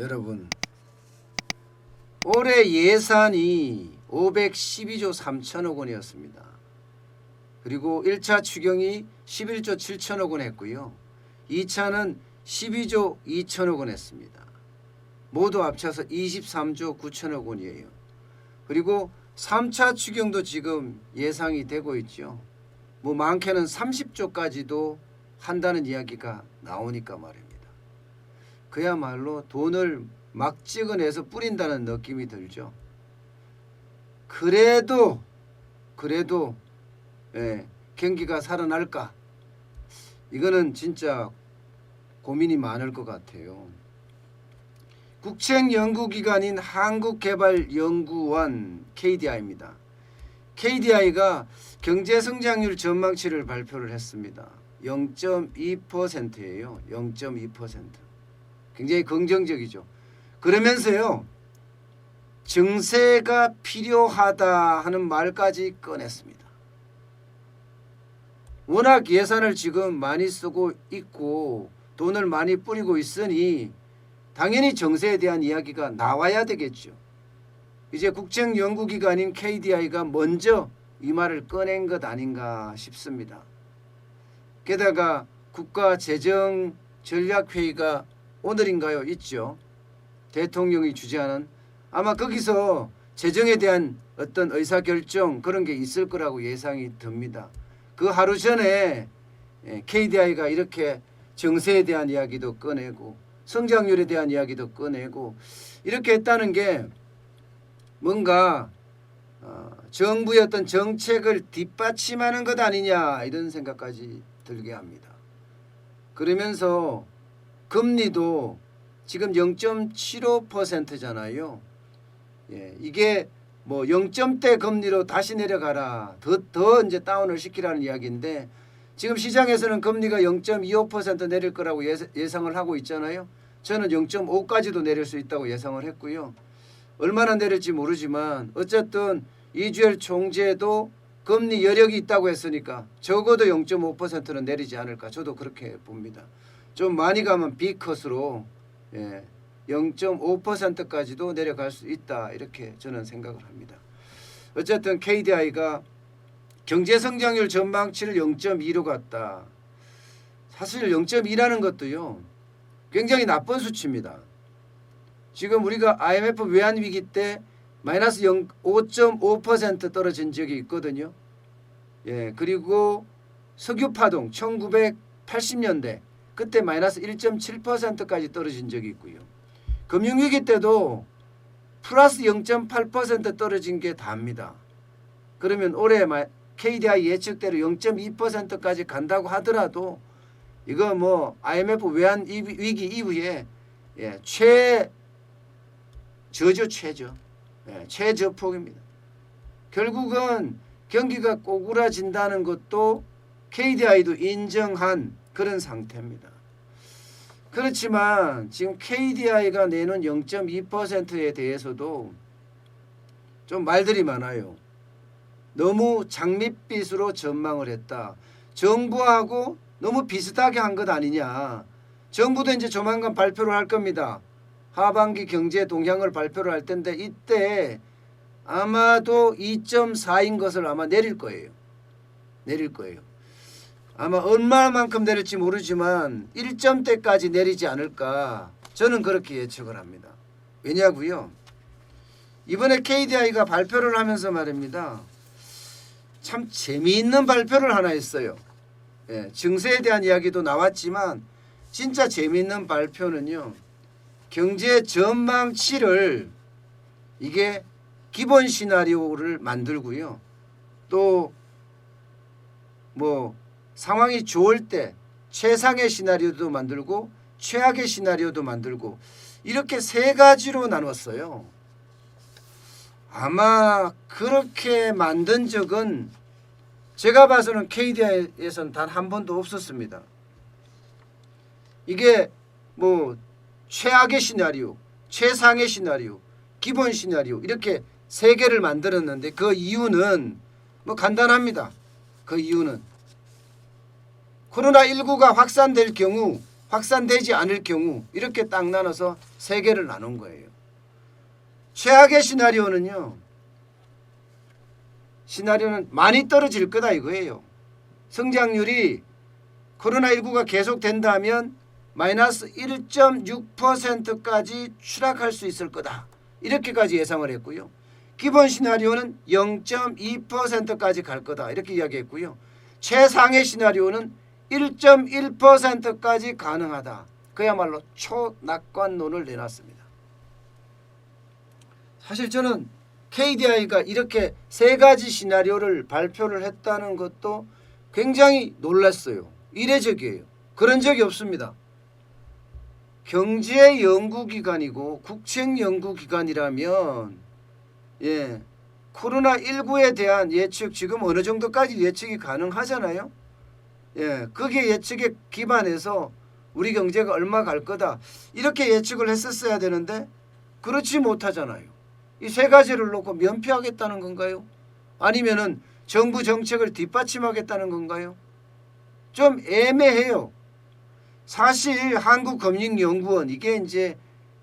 여러분, 올해 예산이 512조 3천억 원이었습니다. 그리고 1차 추경이 11조 7천억 원 했고요. 2차는 12조 2천억 원 했습니다. 모두 합쳐서 23조 9천억 원이에요. 그리고 3차 추경도 지금 예상이 되고 있죠. 뭐 많게는 30조까지도 한다는 이야기가 나오니까 말입니다. 그야말로 돈을 막 찍어내서 뿌린다는 느낌이 들죠. 그래도 경기가 살아날까? 이거는 진짜 고민이 많을 것 같아요. 국책연구기관인 한국개발연구원 KDI입니다. KDI가 경제성장률 전망치를 발표를 했습니다. 0.2%예요. 0.2%. 굉장히 긍정적이죠. 그러면서요, 증세가 필요하다 하는 말까지 꺼냈습니다. 워낙 예산을 지금 많이 쓰고 있고 돈을 많이 뿌리고 있으니 당연히 정세에 대한 이야기가 나와야 되겠죠. 이제 국책연구기관인 KDI가 먼저 이 말을 꺼낸 것 아닌가 싶습니다. 게다가 국가재정전략회의가 오늘인가요? 있죠. 대통령이 주재하는, 아마 거기서 재정에 대한 어떤 의사결정 그런 게 있을 거라고 예상이 듭니다. 그 하루 전에 KDI가 이렇게 정세에 대한 이야기도 꺼내고 성장률에 대한 이야기도 꺼내고 이렇게 했다는 게 뭔가 정부의 어떤 정책을 뒷받침하는 것 아니냐 이런 생각까지 들게 합니다. 그러면서 금리도 지금 0.75%잖아요. 이게 뭐 0점대 금리로 다시 내려가라. 더 이제 다운을 시키라는 이야기인데 지금 시장에서는 금리가 0.25% 내릴 거라고 예상을 하고 있잖아요. 저는 0.5까지도 내릴 수 있다고 예상을 했고요. 얼마나 내릴지 모르지만 어쨌든 이주열 총재도 금리 여력이 있다고 했으니까 적어도 0.5%는 내리지 않을까 저도 그렇게 봅니다. 좀 많이 가면 B컷으로 0.5%까지도 내려갈 수 있다 이렇게 저는 생각을 합니다. 어쨌든 KDI가 경제성장률 전망치를 0.2로 갔다. 사실 0.2라는 것도요 굉장히 나쁜 수치입니다. 지금 우리가 IMF 외환위기 때 마이너스 5.5% 떨어진 적이 있거든요. 그리고 석유파동 1980년대 그때 마이너스 1.7%까지 떨어진 적이 있고요. 금융위기 때도 플러스 0.8% 떨어진 게 다입니다. 그러면 올해 KDI 예측대로 0.2%까지 간다고 하더라도 이거 뭐 IMF 외환 위기 이후에 최저폭입니다. 결국은 경기가 꼬꾸라진다는 것도 KDI도 인정한 그런 상태입니다. 그렇지만 지금 KDI가 내놓은 0.2%에 대해서도 좀 말들이 많아요. 너무 장밋빛으로 전망을 했다. 정부하고 너무 비슷하게 한 것 아니냐. 정부도 이제 조만간 발표를 할 겁니다. 하반기 경제 동향을 발표를 할 텐데 이때 아마도 2.4인 것을 아마 내릴 거예요. 아마 얼마만큼 내릴지 모르지만 1점대까지 내리지 않을까 저는 그렇게 예측을 합니다. 왜냐고요? 이번에 KDI가 발표를 하면서 말입니다. 참 재미있는 발표를 하나 했어요. 증세에 대한 이야기도 나왔지만 진짜 재미있는 발표는요. 경제 전망치를 이게 기본 시나리오를 만들고요. 또 뭐 상황이 좋을 때 최상의 시나리오도 만들고 최악의 시나리오도 만들고 이렇게 세 가지로 나눴어요. 아마 그렇게 만든 적은 제가 봐서는 KDI에서는 단 한 번도 없었습니다. 이게 뭐 최악의 시나리오, 최상의 시나리오, 기본 시나리오 이렇게 세 개를 만들었는데 그 이유는 뭐 간단합니다. 그 이유는 코로나19가 확산될 경우 확산되지 않을 경우 이렇게 딱 나눠서 세 개를 나눈 거예요. 최악의 시나리오는 많이 떨어질 거다 이거예요. 성장률이 코로나19가 계속된다면 마이너스 1.6%까지 추락할 수 있을 거다. 이렇게까지 예상을 했고요. 기본 시나리오는 0.2%까지 갈 거다. 이렇게 이야기했고요. 최상의 시나리오는 1.1%까지 가능하다. 그야말로 초낙관론을 내놨습니다. 사실 저는 KDI가 이렇게 세 가지 시나리오를 발표를 했다는 것도 굉장히 놀랐어요. 이례적이에요. 그런 적이 없습니다. 경제연구기관이고 국책연구기관이라면 코로나19에 대한 예측 지금 어느 정도까지 예측이 가능하잖아요. 거기에 예측에 기반해서 우리 경제가 얼마 갈 거다 이렇게 예측을 했었어야 되는데 그렇지 못하잖아요. 이 세 가지를 놓고 면피하겠다는 건가요? 아니면은 정부 정책을 뒷받침하겠다는 건가요? 좀 애매해요. 사실 한국금융연구원 이게 이제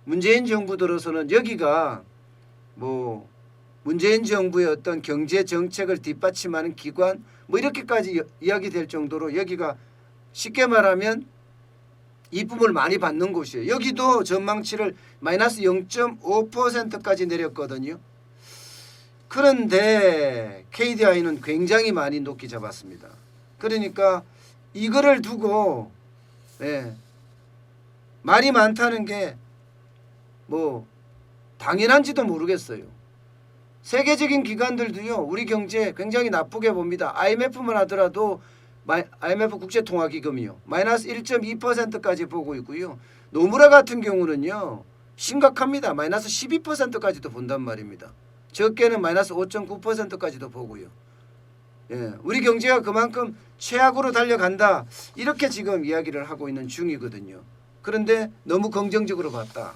문재인 정부 들어서는 여기가 뭐 문재인 정부의 어떤 경제 정책을 뒷받침하는 기관 뭐 이렇게까지 이야기될 정도로 여기가 쉽게 말하면 이쁨을 많이 받는 곳이에요. 여기도 전망치를 마이너스 0.5%까지 내렸거든요. 그런데 KDI는 굉장히 많이 높게 잡았습니다. 그러니까 이거를 두고 말이 많다는 게 뭐 당연한지도 모르겠어요. 세계적인 기관들도요. 우리 경제 굉장히 나쁘게 봅니다. IMF만 하더라도 IMF 국제통화기금이요. 마이너스 1.2%까지 보고 있고요. 노무라 같은 경우는요. 심각합니다. 마이너스 12%까지도 본단 말입니다. 적게는 마이너스 5.9%까지도 보고요. 우리 경제가 그만큼 최악으로 달려간다. 이렇게 지금 이야기를 하고 있는 중이거든요. 그런데 너무 긍정적으로 봤다.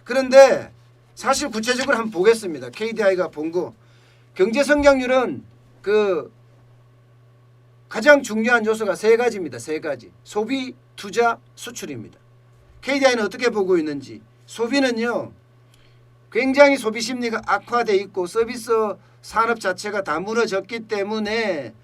그런데 사실 구체적으로 한번 보겠습니다. KDI가 본 거. 경제 성장률은 그 가장 중요한 요소가 세 가지입니다. 세 가지. 소비, 투자, 수출입니다. KDI는 어떻게 보고 있는지. 소비는요. 굉장히 소비 심리가 악화돼 있고 서비스 산업 자체가 다 무너졌기 때문에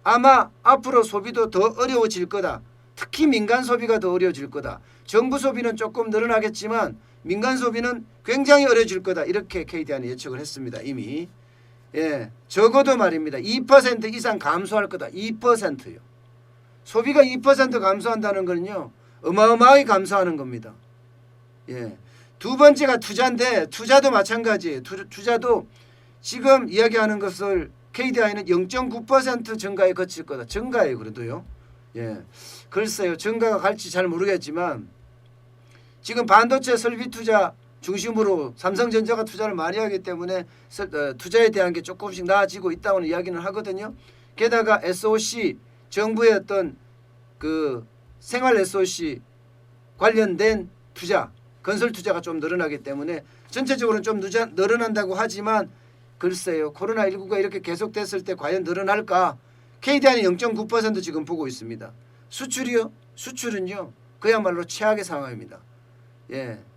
아마 앞으로 소비도 더 어려워질 거다. 특히 민간 소비가 더 어려워질 거다. 정부 소비는 조금 늘어나겠지만 민간 소비는 굉장히 어려워질 거다. 이렇게 KDI는 예측을 했습니다. 이미. 적어도 말입니다. 2% 이상 감소할 거다. 2%요. 소비가 2% 감소한다는 거는요. 어마어마하게 감소하는 겁니다. 두 번째가 투자인데 투자도 마찬가지예요. 투자도 지금 이야기하는 것을 KDI는 0.9% 증가에 그칠 거다. 증가예요. 그래도요. 글쎄요. 증가가 갈지 잘 모르겠지만 지금 반도체 설비 투자 중심으로 삼성전자가 투자를 많이 하기 때문에 투자에 대한 게 조금씩 나아지고 있다고는 이야기는 하거든요. 게다가 SOC 정부의 어떤 그 생활 SOC 관련된 투자 건설 투자가 좀 늘어나기 때문에 전체적으로는 좀 늘어난다고 하지만 글쎄요. 코로나19가 이렇게 계속됐을 때 과연 늘어날까? KDI는 0.9% 지금 보고 있습니다. 수출이요? 수출은요. 그야말로 최악의 상황입니다.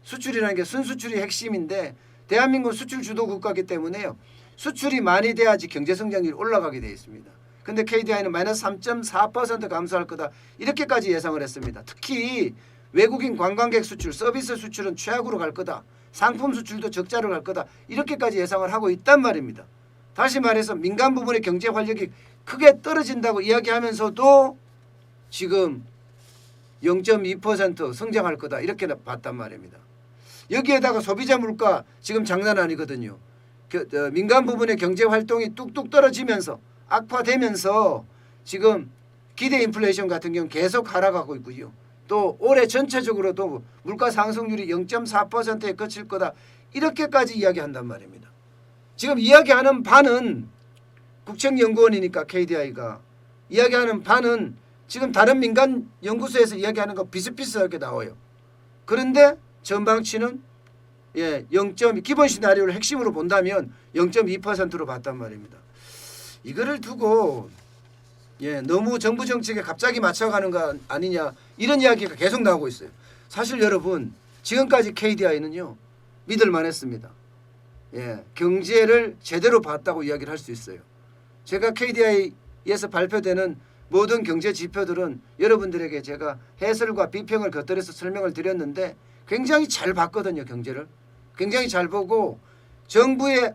수출이라는 게 순수출이 핵심인데 대한민국 수출 주도 국가이기 때문에요. 수출이 많이 돼야지 경제 성장률이 올라가게 되어 있습니다. 근데 KDI는 마이너스 3.4% 감소할 거다. 이렇게까지 예상을 했습니다. 특히 외국인 관광객 수출, 서비스 수출은 최악으로 갈 거다. 상품 수출도 적자로 갈 거다. 이렇게까지 예상을 하고 있단 말입니다. 다시 말해서 민간 부분의 경제 활력이 크게 떨어진다고 이야기하면서도 지금 0.2% 성장할 거다. 이렇게 봤단 말입니다. 여기에다가 소비자 물가 지금 장난 아니거든요. 민간 부분의 경제 활동이 뚝뚝 떨어지면서 악화되면서 지금 기대 인플레이션 같은 경우는 계속 하락하고 있고요. 또 올해 전체적으로도 물가 상승률이 0.4%에 그칠 거다. 이렇게까지 이야기한단 말입니다. 지금 이야기하는 반은 국책연구원이니까 KDI가 이야기하는 반은 지금 다른 민간 연구소에서 이야기하는 거 비슷비슷하게 나와요. 그런데 전망치는 0. 기본 시나리오를 핵심으로 본다면 0.2%로 봤단 말입니다. 이거를 두고 너무 정부 정책에 갑자기 맞춰가는 거 아니냐 이런 이야기가 계속 나오고 있어요. 사실 여러분 지금까지 KDI는요 믿을 만했습니다. 예, 경제를 제대로 봤다고 이야기를 할 수 있어요. 제가 KDI에서 발표되는 모든 경제 지표들은 여러분들에게 제가 해설과 비평을 곁들여서 설명을 드렸는데 굉장히 잘 봤거든요. 경제를 굉장히 잘 보고 정부의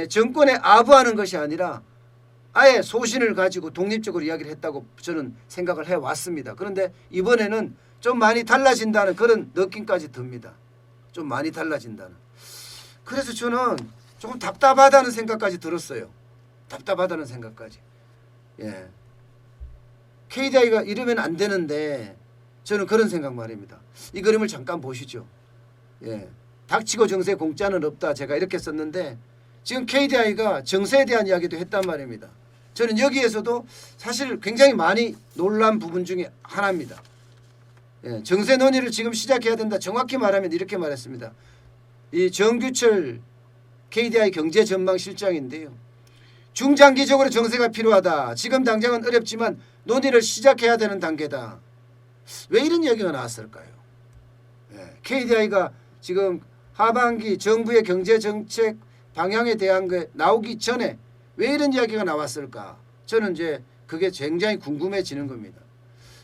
정권에 아부하는 것이 아니라 아예 소신을 가지고 독립적으로 이야기를 했다고 저는 생각을 해왔습니다. 그런데 이번에는 좀 많이 달라진다는 그런 느낌까지 듭니다. 좀 많이 달라진다는. 그래서 저는 조금 답답하다는 생각까지 들었어요. 답답하다는 생각까지. 예. KDI가 이러면 안 되는데 저는 그런 생각 말입니다. 이 그림을 잠깐 보시죠. 예. 닥치고 정세 공짜는 없다. 제가 이렇게 썼는데 지금 KDI가 정세에 대한 이야기도 했단 말입니다. 저는 여기에서도 사실 굉장히 많이 놀란 부분 중에 하나입니다. 예. 정세 논의를 지금 시작해야 된다. 정확히 말하면 이렇게 말했습니다. 이 정규철 KDI 경제전망실장인데요. 중장기적으로 정세가 필요하다. 지금 당장은 어렵지만 논의를 시작해야 되는 단계다. 왜 이런 이야기가 나왔을까요? 예, KDI가 지금 하반기 정부의 경제정책 방향에 대한 게 나오기 전에 왜 이런 이야기가 나왔을까? 저는 이제 그게 굉장히 궁금해지는 겁니다.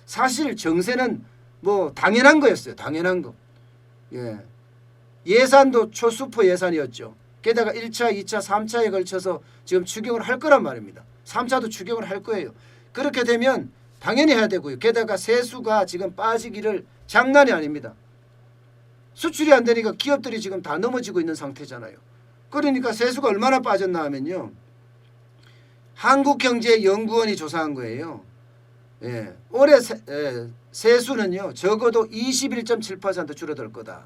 사실 정세는 뭐 당연한 거였어요. 당연한 거. 예. 예산도 초수퍼 예산이었죠. 게다가 1차, 2차, 3차에 걸쳐서 지금 추경을 할 거란 말입니다. 3차도 추경을 할 거예요. 그렇게 되면 당연히 해야 되고요. 게다가 세수가 지금 빠지기를 장난이 아닙니다. 수출이 안 되니까 기업들이 지금 다 넘어지고 있는 상태잖아요. 그러니까 세수가 얼마나 빠졌나 하면요. 한국경제연구원이 조사한 거예요. 예, 올해 세수는요. 적어도 21.7% 줄어들 거다.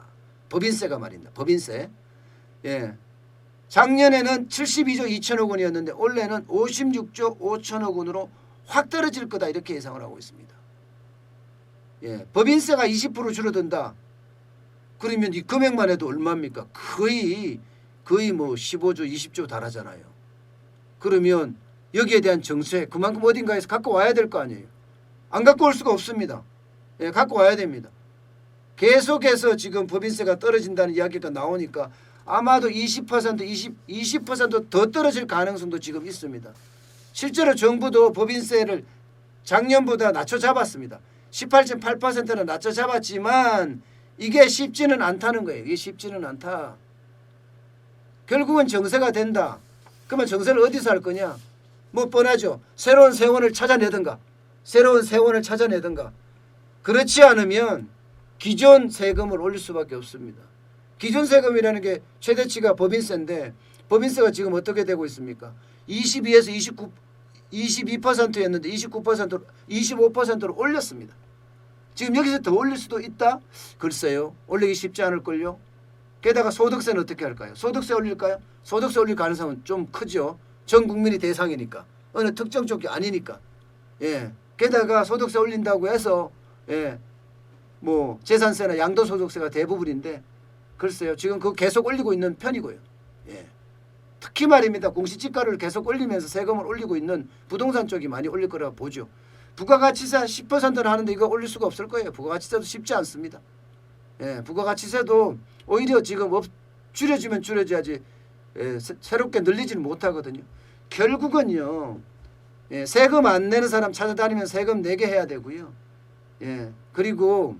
법인세가 말입니다. 법인세. 예. 작년에는 72조 2천억 원이었는데 올해는 56조 5천억 원으로 확 떨어질 거다 이렇게 예상을 하고 있습니다. 예, 법인세가 20% 줄어든다. 그러면 이 금액만 해도 얼마입니까? 거의 뭐 15조 20조 달하잖아요. 그러면 여기에 대한 정세 그만큼 어딘가에서 갖고 와야 될 거 아니에요. 안 갖고 올 수가 없습니다. 예, 갖고 와야 됩니다. 계속해서 지금 법인세가 떨어진다는 이야기가 나오니까 아마도 20%더 떨어질 가능성도 지금 있습니다. 실제로 정부도 법인세를 작년보다 낮춰 잡았습니다. 18.8%는 낮춰 잡았지만 이게 쉽지는 않다는 거예요. 이게 쉽지는 않다. 결국은 정세가 된다. 그러면 정세를 어디서 할 거냐? 뭐 뻔하죠. 새로운 세원을 찾아내든가. 그렇지 않으면 기존 세금을 올릴 수밖에 없습니다. 기존 세금이라는 게 최대치가 법인세인데 법인세가 지금 어떻게 되고 있습니까? 22에서 22%였는데 29%로 25%로 올렸습니다. 지금 여기서 더 올릴 수도 있다? 글쎄요. 올리기 쉽지 않을걸요. 게다가 소득세는 어떻게 할까요? 소득세 올릴까요? 소득세 올릴 가능성은 좀 크죠. 전 국민이 대상이니까. 어느 특정 쪽이 아니니까. 예. 게다가 소득세 올린다고 해서 예. 뭐 재산세나 양도소득세가 대부분인데 글쎄요. 지금 그거 계속 올리고 있는 편이고요. 예. 특히 말입니다. 공시지가를 계속 올리면서 세금을 올리고 있는 부동산 쪽이 많이 올릴 거라고 보죠. 부가가치세 10%는 하는데 이거 올릴 수가 없을 거예요. 부가가치세도 쉽지 않습니다. 예. 부가가치세도 오히려 지금 줄여주면 줄여줘야지 새롭게 늘리지는 못하거든요. 결국은요. 예. 세금 안 내는 사람 찾아다니면 세금 내게 해야 되고요. 예. 그리고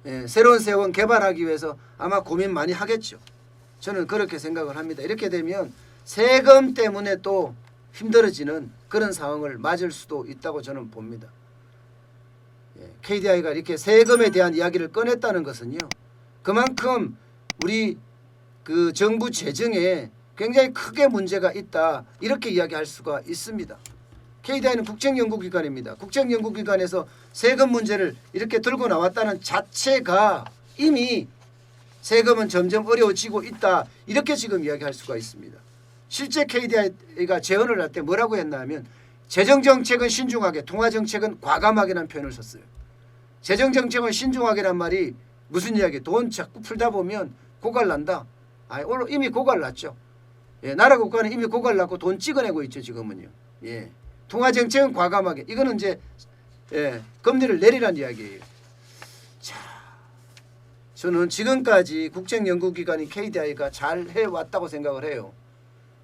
예, 새로운 세원 개발하기 위해서 아마 고민 많이 하겠죠. 저는 그렇게 생각을 합니다. 이렇게 되면 세금 때문에 또 힘들어지는 그런 상황을 맞을 수도 있다고 저는 봅니다. 예, KDI가 이렇게 세금에 대한 이야기를 꺼냈다는 것은요. 그만큼 우리 그 정부 재정에 굉장히 크게 문제가 있다. 이렇게 이야기할 수가 있습니다. KDI는 국책연구기관입니다. 국책연구기관에서 세금 문제를 이렇게 들고 나왔다는 자체가 이미 세금은 점점 어려워지고 있다. 이렇게 지금 이야기할 수가 있습니다. 실제 KDI가 제언을 할 때 뭐라고 했나 하면 재정정책은 신중하게 통화정책은 과감하게라는 표현을 썼어요. 재정정책은 신중하게란 말이 무슨 이야기? 돈 자꾸 풀다 보면 고갈난다. 오늘 이미 고갈났죠. 예, 나라 국가는 이미 고갈났고 돈 찍어내고 있죠. 지금은요. 예. 통화정책은 과감하게. 이거는 이제 예, 금리를 내리란 이야기예요. 자, 저는 지금까지 국책연구기관인 KDI가 잘 해왔다고 생각을 해요.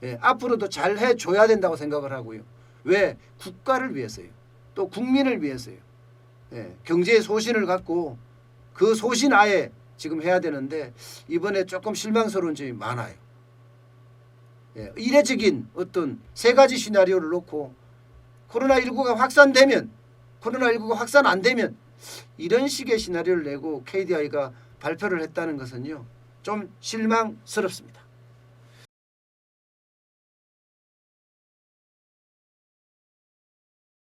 예, 앞으로도 잘 해줘야 된다고 생각을 하고요. 왜? 국가를 위해서요. 또 국민을 위해서요. 예, 경제의 소신을 갖고 그 소신 하에 지금 해야 되는데 이번에 조금 실망스러운 점이 많아요. 예, 이례적인 어떤 세 가지 시나리오를 놓고 코로나19가 확산 안 되면 이런 식의 시나리오를 내고 KDI가 발표를 했다는 것은요, 좀 실망스럽습니다.